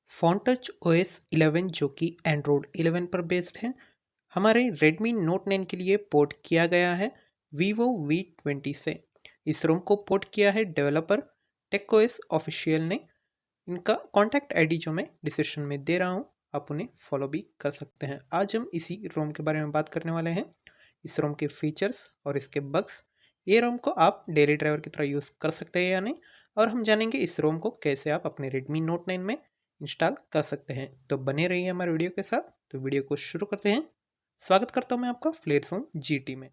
फ़ोनटच OS 11 जो कि Android 11 पर बेस्ड है, हमारे Redmi Note 9 के लिए पोर्ट किया गया है Vivo V20 से। इस रोम को पोर्ट किया है डेवलपर टेकओएस ऑफिशियल ने। इनका कॉन्टैक्ट आईडी जो मैं डिस्क्रिप्शन में दे रहा हूँ, आप उन्हें फॉलो भी कर सकते हैं। आज हम इसी रोम के बारे में बात करने वाले हैं, इस रोम के फीचर्स और इसके बग्स। ये रोम को आप डेली ड्राइवर की तरह यूज़ कर सकते हैं या नहीं, और हम जानेंगे इस रोम को कैसे आप अपने Redmi Note 9 में इंस्टॉल कर सकते हैं। तो बने रहिए हमारे वीडियो के साथ। तो वीडियो को शुरू करते हैं। स्वागत करता हूँ मैं आपका फ्लेयर जोन जीटी में।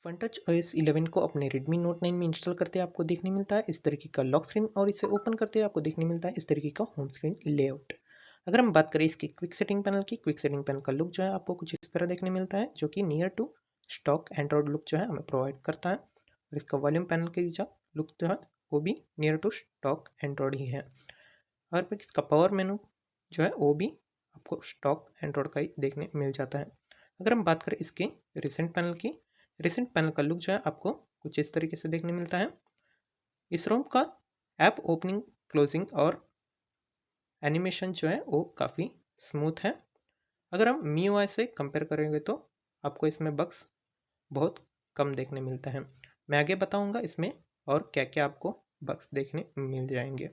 फनटच OS 11 को अपने Redmi Note 9 में इंस्टॉल करते आपको देखने मिलता है इस तरीके का लॉक स्क्रीन, और इसे ओपन करते आपको देखने मिलता है इस तरीके का होम स्क्रीन लेआउट। अगर हम बात करें इसकी क्विक सेटिंग पैनल की, क्विक सेटिंग पैनल का लुक जो है आपको कुछ इस तरह देखने मिलता है, जो कि near to stock Android look जो है हमें प्रोवाइड करता है। और इसका वॉल्यूम पैनल की जो लुक जो है वो भी नियर टू स्टॉक एंड्रॉयड ही है। और फिर इसका पावर मेनू जो है वो भी आपको स्टॉक एंड्रॉयड का ही देखने मिल जाता है। अगर हम बात करें इसके रिसेंट पैनल की, रिसेंट पैनल का लुक जो है आपको कुछ इस तरीके से देखने मिलता है। इस रोम का ऐप ओपनिंग, क्लोजिंग और एनिमेशन जो है वो काफ़ी स्मूथ है। अगर हम MIUI से कंपेयर करेंगे तो आपको इसमें बग्स बहुत कम देखने मिलता है। मैं आगे बताऊंगा इसमें और क्या क्या आपको बग्स देखने मिल जाएंगे।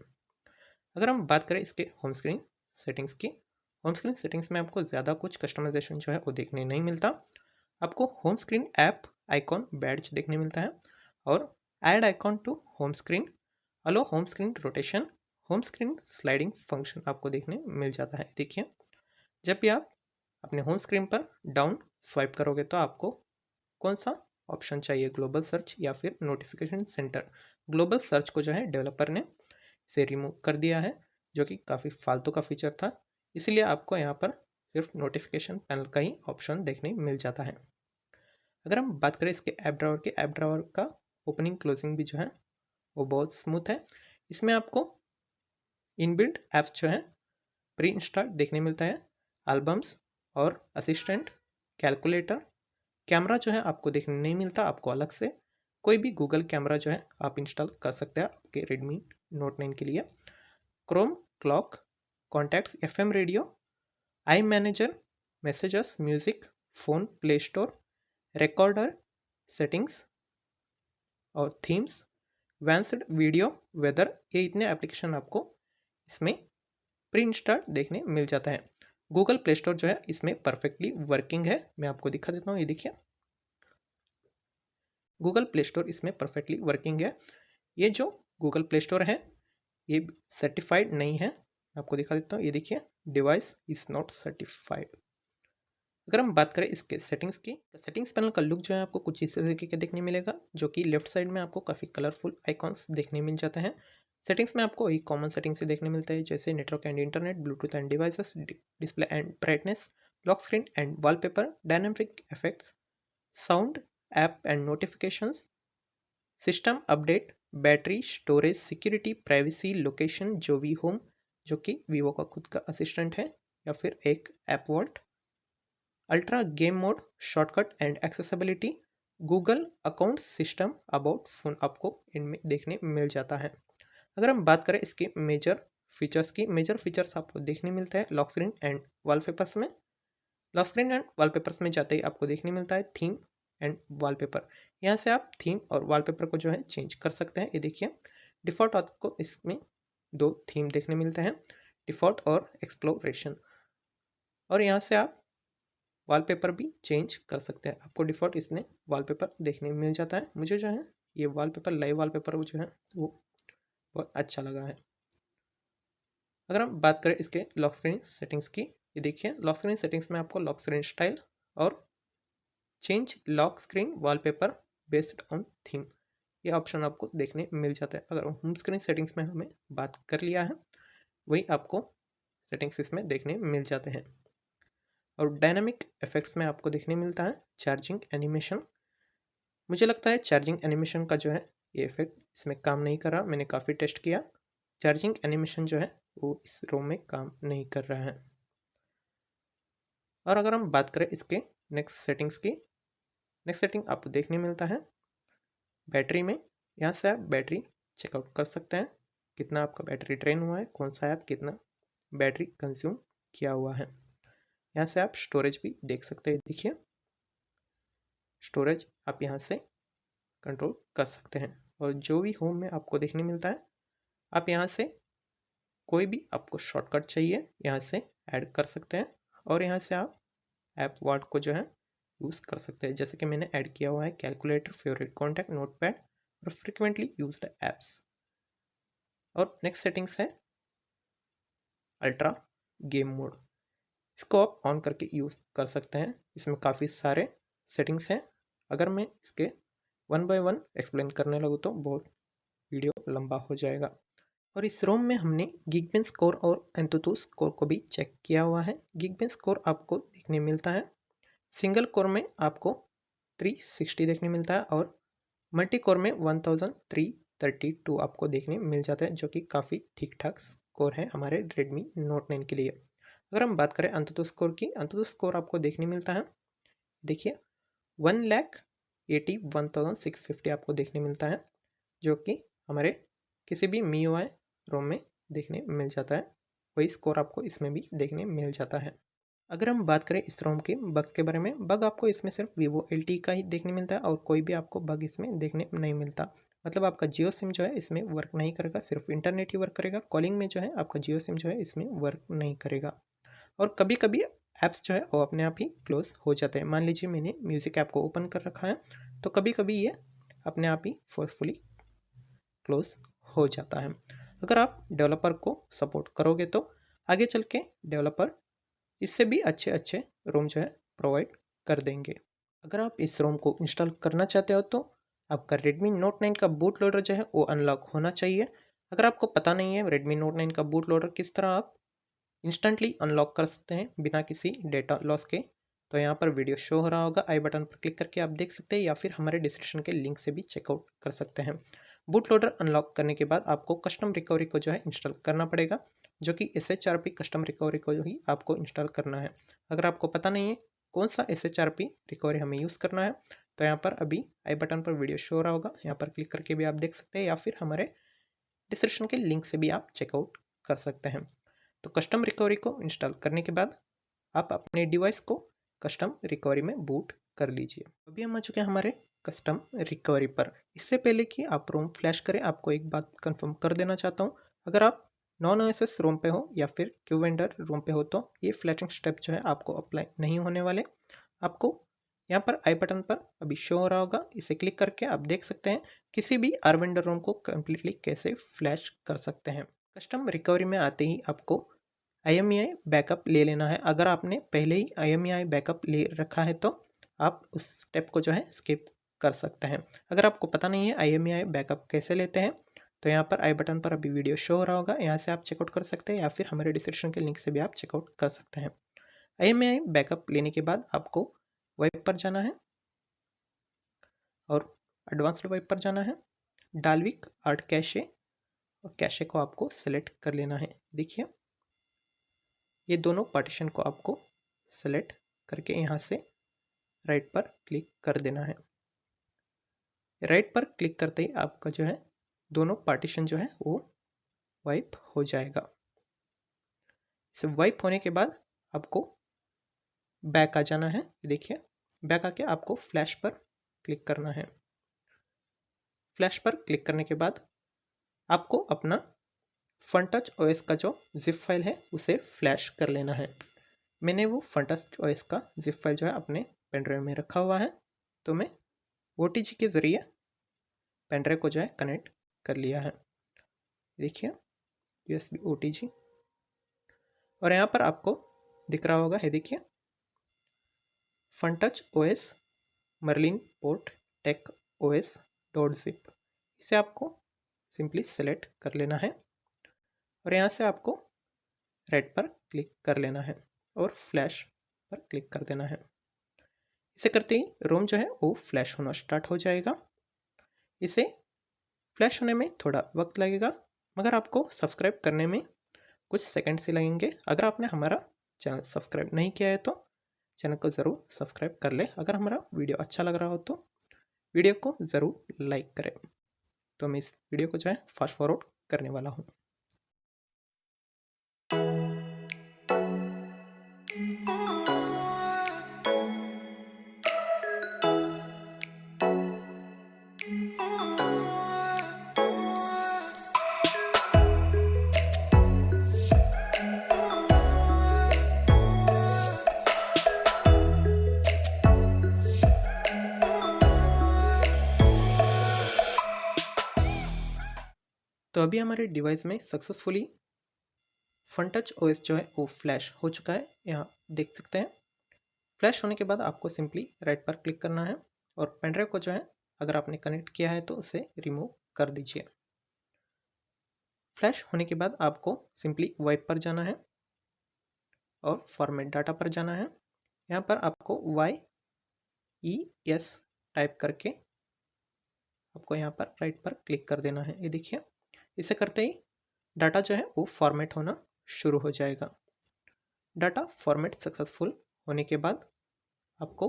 अगर हम बात करें इसके होम स्क्रीन सेटिंग्स की, होम स्क्रीन सेटिंग्स में आपको ज़्यादा कुछ कस्टमाइजेशन जो है वो देखने नहीं मिलता। आपको home screen app icon badge देखने मिलता है, और add icon to home screen, allow home screen rotation, home screen sliding function आपको देखने मिल जाता है। देखिए, जब भी आप अपने होम स्क्रीन पर डाउन स्वाइप करोगे तो आपको कौन सा ऑप्शन चाहिए, ग्लोबल सर्च या फिर नोटिफिकेशन सेंटर। ग्लोबल सर्च को जो है डेवलपर ने से रिमूव कर दिया है, जो कि काफ़ी फालतू का फीचर था। इसलिए आपको यहाँ पर सिर्फ नोटिफिकेशन पैनल का ही ऑप्शन देखने मिल जाता है। अगर हम बात करें इसके ऐप ड्रावर की, ऐप ड्रावर का ओपनिंग क्लोजिंग भी जो है वो बहुत स्मूथ है। इसमें आपको इनबिल्ट ऐप्स जो है प्री इंस्टॉल देखने मिलता है, एल्बम्स और असिस्टेंट, कैलकुलेटर। कैमरा जो है आपको देखने नहीं मिलता, आपको अलग से कोई भी गूगल कैमरा जो है आप इंस्टॉल कर सकते हैं आपके Redmi Note 9 के लिए। Chrome, clock, contacts, FM radio, i manager, messages, music, phone, play store, recorder, settings और थीम्स, वैंस्ड वीडियो, वेदर, ये इतने एप्लीकेशन आपको इसमें प्री इंस्टॉल देखने मिल जाता है। गूगल प्ले स्टोर जो है इसमें परफेक्टली वर्किंग है। मैं आपको दिखा देता हूँ, ये देखिए, गूगल प्ले स्टोर इसमें परफेक्टली वर्किंग है। ये जो गूगल प्ले स्टोर है ये सर्टिफाइड नहीं है, मैं आपको दिखा देता हूँ, ये देखिए, डिवाइस इज़ नॉट सर्टिफाइड। अगर हम बात करें इसके सेटिंग्स की, सेटिंग्स पैनल का लुक जो है आपको कुछ इस तरीके का देखने मिलेगा, जो कि लेफ्ट साइड में आपको काफ़ी कलरफुल आइकॉन्स देखने मिल जाते हैं। सेटिंग्स में आपको एक कॉमन सेटिंग से देखने मिलता है, जैसे network and internet, Bluetooth end devices, display and brightness, lock screen and wallpaper, dynamic effects, sound, app and notifications, system update, battery, storage, security, privacy, location, जो वी होम जो कि वीवो का खुद का असिस्टेंट है, या फिर एक app vault, ultra game mode, shortcut and accessibility, Google account system, about phone आपको इनमें देखने मिल जाता है। अगर हम बात करें इसके मेजर फीचर्स की, मेजर फीचर्स आपको देखने मिलता है लॉक स्क्रीन एंड वॉलपेपर्स में। लॉक स्क्रीन एंड वॉलपेपर्स में जाते ही आपको देखने मिलता है थीम एंड वॉलपेपर। यहाँ से आप थीम और वॉलपेपर को जो है चेंज कर सकते हैं। ये देखिए, डिफ़ॉल्ट आपको इसमें दो थीम देखने मिलते हैं, डिफ़ॉल्ट और एक्सप्लोरेशन। और यहाँ से आप वॉलपेपर भी चेंज कर सकते हैं। आपको डिफ़ॉल्ट इसमें वॉलपेपर देखने मिल जाता है। मुझे जो है ये वॉलपेपर, लाइव वॉलपेपर वो जो है वो बहुत अच्छा लगा है। अगर हम बात करें इसके लॉक स्क्रीन सेटिंग्स की, ये देखिए, लॉक स्क्रीन सेटिंग्स में आपको लॉक स्क्रीन स्टाइल और change lock screen wallpaper based on theme, ये ऑप्शन आपको देखने मिल जाता है। अगर होम स्क्रीन सेटिंग्स में हमें बात कर लिया है, वही आपको सेटिंग्स इसमें देखने मिल जाते हैं। और डायनामिक इफेक्ट्स में आपको देखने मिलता है चार्जिंग एनिमेशन। मुझे लगता है चार्जिंग एनिमेशन का जो है ये इफेक्ट इसमें काम नहीं कर रहा, मैंने काफ़ी टेस्ट किया, चार्जिंग एनिमेशन जो है वो इस रोम में काम नहीं कर रहा है। और अगर हम बात करें इसके नेक्स्ट सेटिंग्स की, नेक्स्ट सेटिंग आपको देखने मिलता है बैटरी में। यहाँ से आप बैटरी चेकआउट कर सकते हैं कितना आपका बैटरी ड्रेन हुआ है, कौन सा ऐप कितना बैटरी कंज्यूम किया हुआ है। यहाँ से आप स्टोरेज भी देख सकते हैं। देखिए स्टोरेज आप यहाँ से कंट्रोल कर सकते हैं और जो भी होम में आपको देखने मिलता है आप यहाँ से कोई भी आपको शॉर्टकट चाहिए यहाँ से ऐड कर सकते हैं और यहाँ से आप ऐप वर्ड को जो है यूज़ कर सकते हैं। जैसे कि मैंने ऐड किया हुआ है कैलकुलेटर, फेवरेट कॉन्टैक्ट, नोटपैड और फ्रिक्वेंटली यूज्ड ऐप्स। और नेक्स्ट सेटिंग्स है अल्ट्रा गेम मोड। इसको आप ऑन करके यूज़ कर सकते हैं। इसमें काफ़ी सारे सेटिंग्स हैं। अगर मैं इसके वन बाय वन एक्सप्लेन करने लगूँ तो बहुत वीडियो लंबा हो जाएगा। और इस रोम में हमने Geekbench स्कोर और एंतुतु स्कोर को भी चेक किया हुआ है। Geekbench स्कोर आपको देखने मिलता है, सिंगल कोर में आपको 360 देखने मिलता है और मल्टी कोर में 1332 आपको देखने मिल जाता है, जो कि काफ़ी ठीक ठाक स्कोर है हमारे Redmi Note 9 के लिए। अगर हम बात करें अंतुतु स्कोर की, अंतुतु स्कोर आपको देखने मिलता है, देखिए 1,81,650 आपको देखने मिलता है, जो कि हमारे किसी भी MIUI रोम में देखने मिल जाता है। वही स्कोर आपको इसमें भी देखने मिल जाता है। अगर हम बात करें इस रोम के बग्स के बारे में, बग आपको इसमें सिर्फ Vivo LTE का ही देखने मिलता है और कोई भी आपको बग इसमें देखने नहीं मिलता। मतलब आपका जियो सिम जो है इसमें वर्क नहीं करेगा, सिर्फ इंटरनेट ही वर्क करेगा। कॉलिंग में जो है आपका जियो सिम जो है इसमें वर्क नहीं करेगा। और कभी कभी ऐप्स जो है वो अपने आप ही क्लोज हो जाते हैं। मान लीजिए मैंने म्यूज़िक ऐप को ओपन कर रखा है तो कभी कभी ये अपने आप ही फोर्सफुली क्लोज हो जाता है। अगर आप डेवलपर को सपोर्ट करोगे तो आगे चल के डेवलपर इससे भी अच्छे अच्छे रोम जो है प्रोवाइड कर देंगे। अगर आप इस रोम को इंस्टॉल करना चाहते हो तो आपका Redmi Note 9 का बूट लोडर जो है वो अनलॉक होना चाहिए। अगर आपको पता नहीं है Redmi Note 9 का बूट लोडर किस तरह आप इंस्टेंटली अनलॉक कर सकते हैं बिना किसी डेटा लॉस के, तो यहाँ पर वीडियो शो हो रहा होगा, आई बटन पर क्लिक करके आप देख सकते हैं या फिर हमारे डिस्क्रिप्शन के लिंक से भी चेकआउट कर सकते हैं। बूट लोडर अनलॉक करने के बाद आपको कस्टम रिकवरी को जो है इंस्टॉल करना पड़ेगा, जो कि SHRP कस्टम रिकवरी को ही आपको इंस्टॉल करना है। अगर आपको पता नहीं है कौन सा SHRP रिकवरी हमें यूज़ करना है तो यहाँ पर अभी आई बटन पर वीडियो शो हो रहा होगा, यहाँ पर क्लिक करके भी आप देख सकते हैं या फिर हमारे डिस्क्रिप्शन के लिंक से भी आप चेकआउट कर सकते हैं। तो कस्टम रिकवरी को इंस्टॉल करने के बाद आप अपने डिवाइस को कस्टम रिकवरी में बूट कर लीजिए। अभी हम आ चुके हैं हमारे कस्टम रिकवरी पर। इससे पहले कि आप रोम फ्लैश करें आपको एक बात कंफर्म कर देना चाहता हूँ, अगर आप नॉन OSS रोम पे हो या फिर क्यू वेंडर रोम पे हो तो ये फ्लैशिंग स्टेप जो है आपको अप्लाई नहीं होने वाले। आपको यहाँ पर आई बटन पर अभी शो हो रहा होगा, इसे क्लिक करके आप देख सकते हैं किसी भी आर वेंडर रोम को कम्प्लीटली कैसे फ्लैश कर सकते हैं। कस्टम रिकवरी में आते ही आपको IMEI बैकअप ले लेना है। अगर आपने पहले ही IMEI बैकअप ले रखा है तो आप उस स्टेप को जो है स्किप कर सकते हैं। अगर आपको पता नहीं है IMEI बैकअप कैसे लेते हैं तो यहाँ पर आई बटन पर अभी वीडियो शो हो रहा होगा, यहाँ से आप चेकआउट कर सकते हैं या फिर हमारे डिस्क्रिप्शन के लिंक से भी आप चेकआउट कर सकते हैं। IMEI बैकअप लेने के बाद आपको वेब पर जाना है और एडवांस्ड वेब पर जाना है। डालविक आर्ट कैशे और कैशे को आपको सेलेक्ट कर लेना है। देखिए ये दोनों पार्टीशन को आपको सेलेक्ट करके यहाँ से राइट पर क्लिक कर देना है। राइट पर क्लिक करते ही आपका जो है दोनों पार्टीशन जो है वो वाइप हो जाएगा। इसे वाइप होने के बाद आपको बैक आ जाना है। देखिए बैक आके आपको फ्लैश पर क्लिक करना है। फ्लैश पर क्लिक करने के बाद आपको अपना फनटच OS का जो जिप फाइल है उसे फ्लैश कर लेना है। मैंने वो फनटच OS का जिप फाइल जो है अपने पेनड्राइव में रखा हुआ है, तो मैं OTG के ज़रिए पेनड्राइव को जो है कनेक्ट कर लिया है। देखिए USB OTG और यहाँ पर आपको दिख रहा होगा है, देखिए Funtouch OS Merlin port tech OS .zip, इसे आपको सिंपली सेलेक्ट कर लेना है और यहाँ से आपको राइट पर क्लिक कर लेना है और फ्लैश पर क्लिक कर देना है। इसे करते ही रोम जो है वो फ्लैश होना स्टार्ट हो जाएगा। इसे फ्लैश होने में थोड़ा वक्त लगेगा मगर आपको सब्सक्राइब करने में कुछ सेकंड से लगेंगे। अगर आपने हमारा चैनल सब्सक्राइब नहीं किया है तो चैनल को ज़रूर सब्सक्राइब कर ले। अगर हमारा वीडियो अच्छा लग रहा हो तो वीडियो को ज़रूर लाइक करें। तो मैं इस वीडियो को जो है फास्ट फॉरवर्ड करने वाला हूँ। तो अभी हमारे डिवाइस में सक्सेसफुली फन टच ओएस जो है वो फ्लैश हो चुका है, यहाँ देख सकते हैं। फ्लैश होने के बाद आपको सिंपली राइट पर क्लिक करना है और पेनड्राइव को जो है अगर आपने कनेक्ट किया है तो उसे रिमूव कर दीजिए। फ्लैश होने के बाद आपको सिंपली वाइप पर जाना है और फॉर्मेट डाटा पर जाना है। यहाँ पर आपको YES टाइप करके आपको यहाँ पर राइट पर क्लिक कर देना है। ये देखिए, इसे करते ही डाटा जो है वो फॉर्मेट होना शुरू हो जाएगा। डाटा फॉर्मेट सक्सेसफुल होने के बाद आपको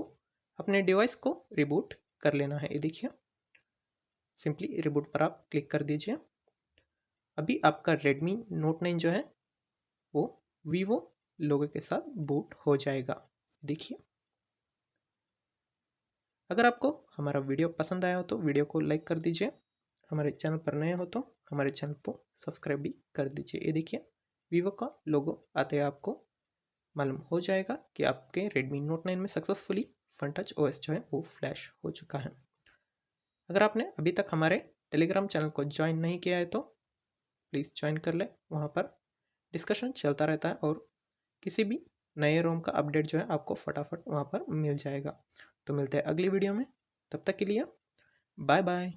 अपने डिवाइस को रिबूट कर लेना है। ये देखिए, सिंपली रिबूट पर आप क्लिक कर दीजिए। अभी आपका Redmi Note 9 जो है वो Vivo लोगो के साथ बूट हो जाएगा। देखिए, अगर आपको हमारा वीडियो पसंद आया हो तो वीडियो को लाइक कर दीजिए। हमारे चैनल पर नए हो तो हमारे चैनल को सब्सक्राइब भी कर दीजिए। ये देखिए, Vivo का लोगो आते ही आपको मालूम हो जाएगा कि आपके Redmi Note 9 में सक्सेसफुली फन टच OS जो है वो फ्लैश हो चुका है। अगर आपने अभी तक हमारे टेलीग्राम चैनल को ज्वाइन नहीं किया है तो प्लीज़ ज्वाइन कर ले। वहाँ पर डिस्कशन चलता रहता है और किसी भी नए रोम का अपडेट जो है आपको फटाफट वहाँ पर मिल जाएगा। तो मिलते हैं अगली वीडियो में, तब तक के लिए बाय बाय।